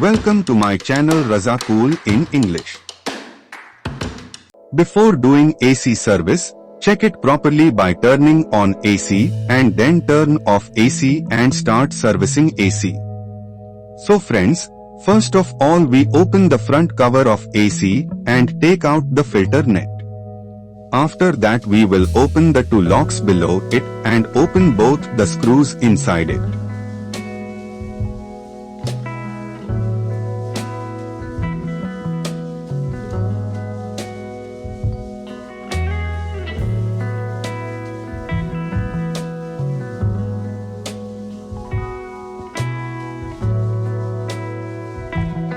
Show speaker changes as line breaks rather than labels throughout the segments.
Welcome to my channel Raza Cool in English. Before doing AC service, check it properly by turning on AC and then turn off AC and start servicing AC. So friends, first of all we open the front cover of AC and take out the filter net. After that we will open the two locks below it and open both the screws inside it.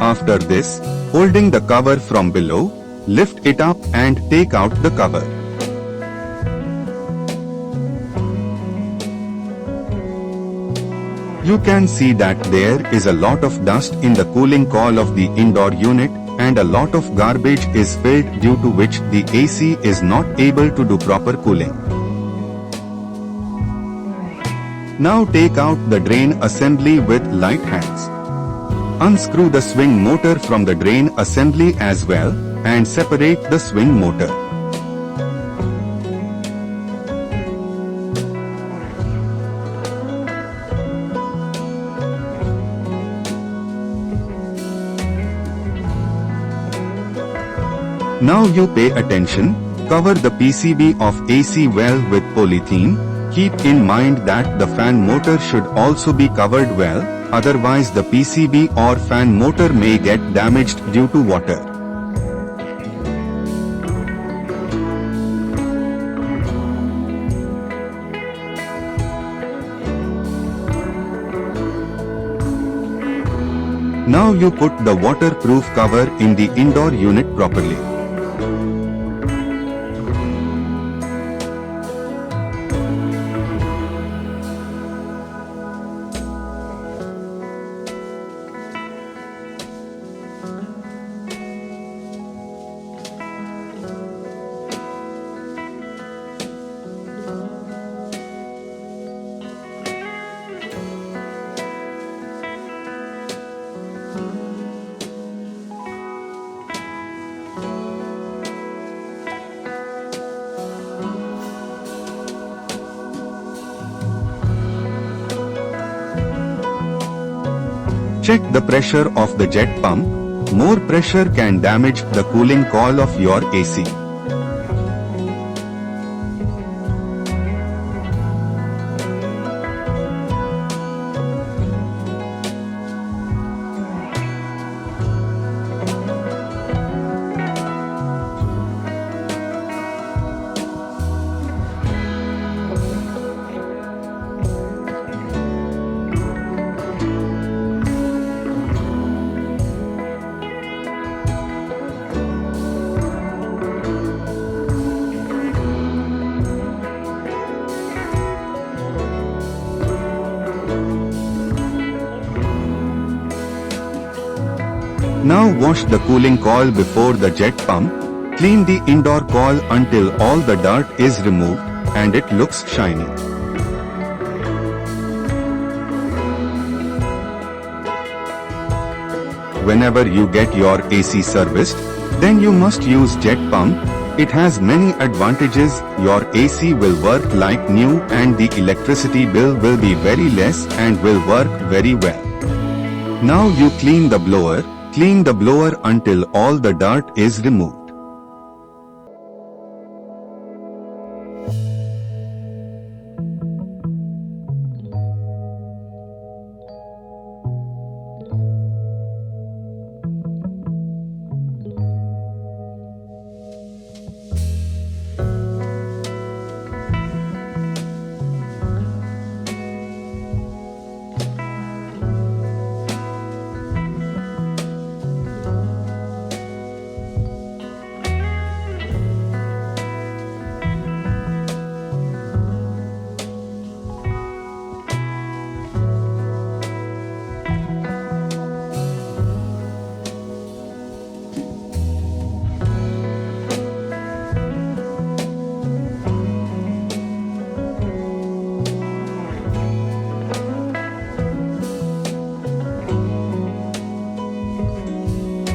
After this, holding the cover from below, lift it up and take out the cover. You can see that there is a lot of dust in the cooling coil of the indoor unit and a lot of garbage is filled due to which the AC is not able to do proper cooling. Now take out the drain assembly with light hands. Unscrew the swing motor from the drain assembly as well and separate the swing motor. Now you pay attention, cover the PCB of AC well with polythene. Keep in mind that the fan motor should also be covered well, otherwise the PCB or fan motor may get damaged due to water. Now you put the waterproof cover in the indoor unit properly. Check the pressure of the jet pump. More pressure can damage the cooling coil of your AC. Now wash the cooling coil before the jet pump. Clean the indoor coil until all the dirt is removed and it looks shiny. Whenever you get your AC serviced, then you must use jet pump. It has many advantages. Your AC will work like new and the electricity bill will be very less and will work very well. Now you clean the blower. Clean the blower until all the dirt is removed.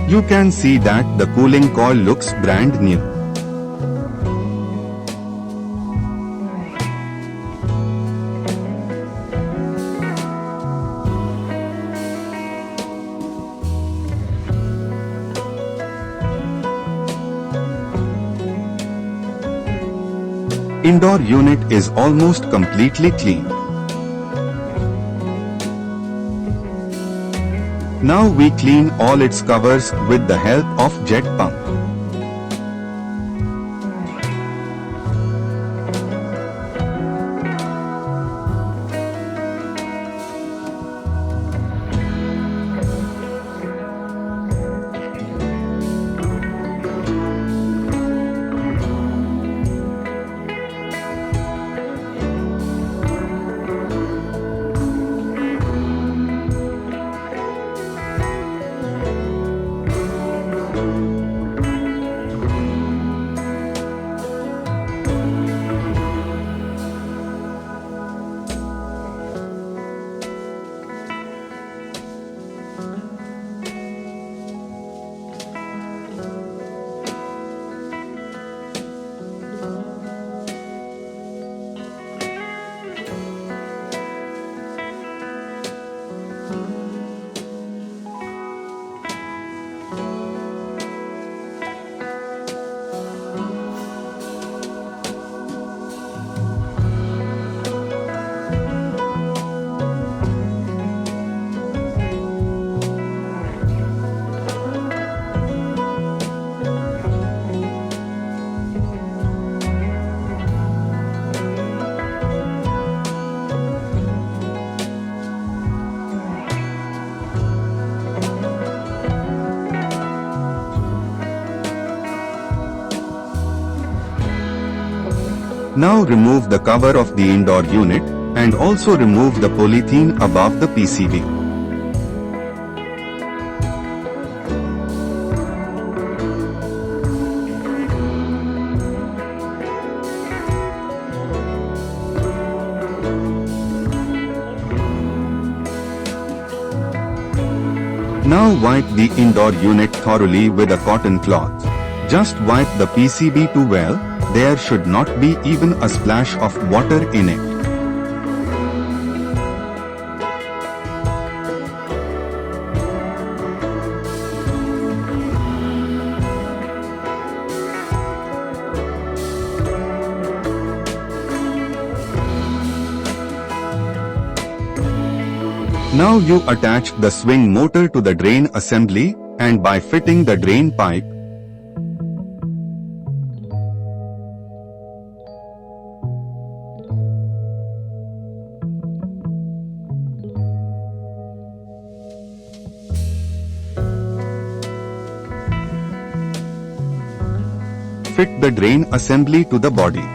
You can see that the cooling coil looks brand new. Indoor unit is almost completely clean. Now we clean all its covers with the help of jet pump. Now remove the cover of the indoor unit and also remove the polythene above the PCB. Now wipe the indoor unit thoroughly with a cotton cloth. Just wipe the PCB too well. There should not be even a splash of water in it. Now you attach the swing motor to the drain assembly and by fitting the drain pipe, fit the drain assembly to the body.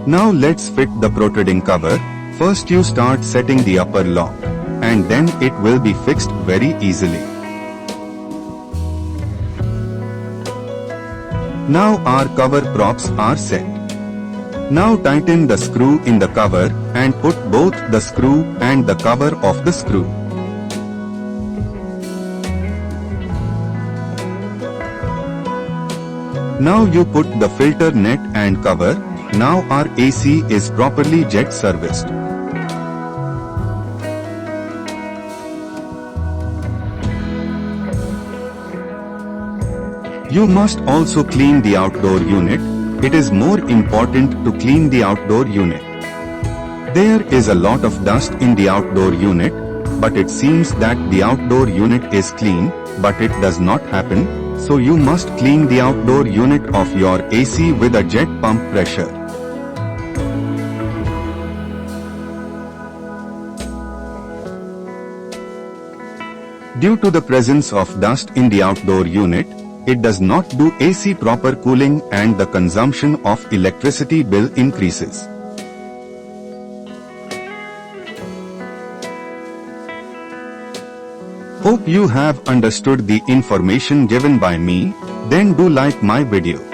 Now let's fit the protruding cover. First you start setting the upper lock, and then it will be fixed very easily. Now our cover props are set. Now tighten the screw in the cover and put both the screw and the cover of the screw. Now you put the filter net and cover. Now our AC is properly jet serviced. You must also clean the outdoor unit. It is more important to clean the outdoor unit. There is a lot of dust in the outdoor unit, but it seems that the outdoor unit is clean, but it does not happen, so you must clean the outdoor unit of your AC with a jet pump pressure. Due to the presence of dust in the outdoor unit, it does not do AC proper cooling and the consumption of electricity bill increases. Hope you have understood the information given by me, then do like my video.